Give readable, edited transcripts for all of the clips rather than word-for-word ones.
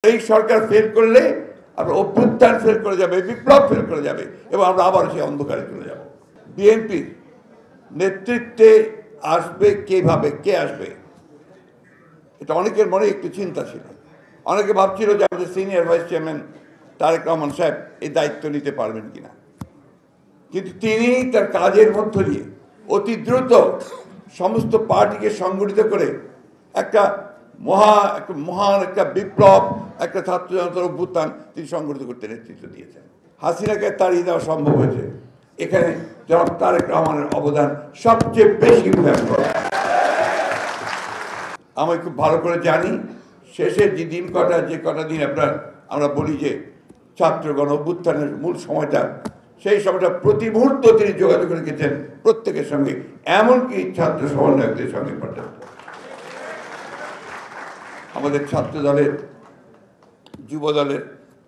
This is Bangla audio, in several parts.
এই সরকার ফেল করলে আমরা অভ্যুত্থান ফেল করে যাবে, বিপ্লব ফেল করে যাবে এবং আমরা আবার সেই অন্ধকারে চলে যাব। বিএনপি নেতৃত্বে আসবে কিভাবে, কে আসবে, এটা অনেকের মনে একটু চিন্তা ছিল। অনেকে ভাবছিল যে আমাদের senior vice chairman Tarique Rahman সাহেব এই দায়িত্ব নিতে পারবেন কিনা, কিন্তু তিনি তার কাজের মধ্য দিয়ে অতি দ্রুত সমস্ত পার্টিকে সংগঠিত করে একটা মহান একটা বিপ্লব, একটা ছাত্র জনতার অভ্যুত্থান তিনি সংগঠিত করতে নেতৃত্ব দিয়েছেন। হাসিনাকে তাড়িয়ে দেওয়া সম্ভব হয়েছে, এখানে জনাব তারেক রহমানের অবদান সবচেয়ে বেশি। আমি খুব ভালো করে জানি শেষের যে দিন কটা দিন আমরা বলি যে ছাত্রগণ অভ্যুত্থানের মূল সময়টা, সেই সময়টা প্রতি মুহূর্ত তিনি যোগাযোগ রেখেছেন প্রত্যেকের সঙ্গে, এমনকি ছাত্র সমন্বয়কদের সঙ্গে পর্যন্ত। আমাদের ছাত্র দলের, যুব দলের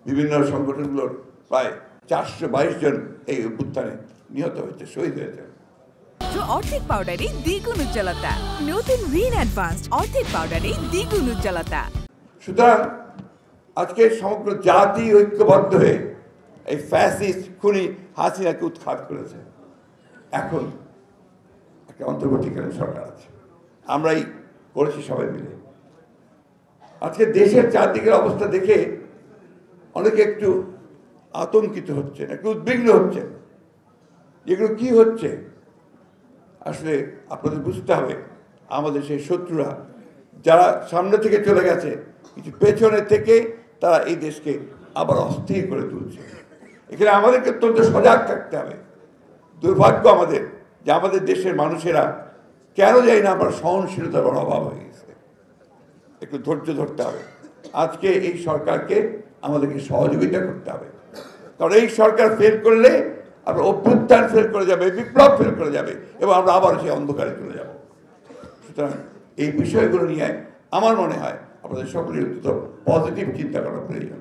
বিভিন্ন সংগঠনগুলোর প্রায় 422 জন এই অভ্যুত্থানে নিহত হয়েছে, শহীদ হয়েছে। অর্ধেক পাউডারে দ্বিগুণ উজ্জ্বলতা, নতুন রিন অ্যাডভান্সড অর্ধেক পাউডারে দ্বিগুণ উজ্জ্বলতা। সুতরাং আজকে সমগ্র জাতি ঐক্যবদ্ধ হয়ে এই ফ্যাসিস্ট খুনি হাসিনাকে উৎখাত করেছে। এখন একটা অন্তর্বর্তীকালীন সরকার আছে, আমরাই করেছি সবাই মিলে। আজকে দেশের চারদিকের অবস্থা দেখে অনেকে একটু আতঙ্কিত হচ্ছেন, একটু উদ্বিগ্ন হচ্ছেন, যেগুলো কি হচ্ছে। আসলে আপনাদের বুঝতে হবে, আমাদের সেই শত্রুরা যারা সামনে থেকে চলে গেছে, কিছু পেছনে থেকে তারা এই দেশকে আবার অস্থির করে তুলছে। এখানে আমাদেরকে অত্যন্ত সজাগ থাকতে হবে। দুর্ভাগ্য আমাদের যে আমাদের দেশের মানুষেরা কেন জানি না আমার সহনশীলতার বড় অভাব হয়ে গেছে। একটু ধৈর্য ধরতে হবে। আজকে এই সরকারকে আমাদেরকে সহযোগিতা করতে হবে, কারণ এই সরকার ফেল করলে আমরা অভ্যুত্থান ফেল করে যাবে, বিপ্লব ফেল করে যাবে এবং আমরা আবার সেই অন্ধকারে চলে যাব। সুতরাং এই বিষয়গুলো নিয়ে আমার মনে হয় আমাদের সকলের পজিটিভ চিন্তা করা প্রয়োজন।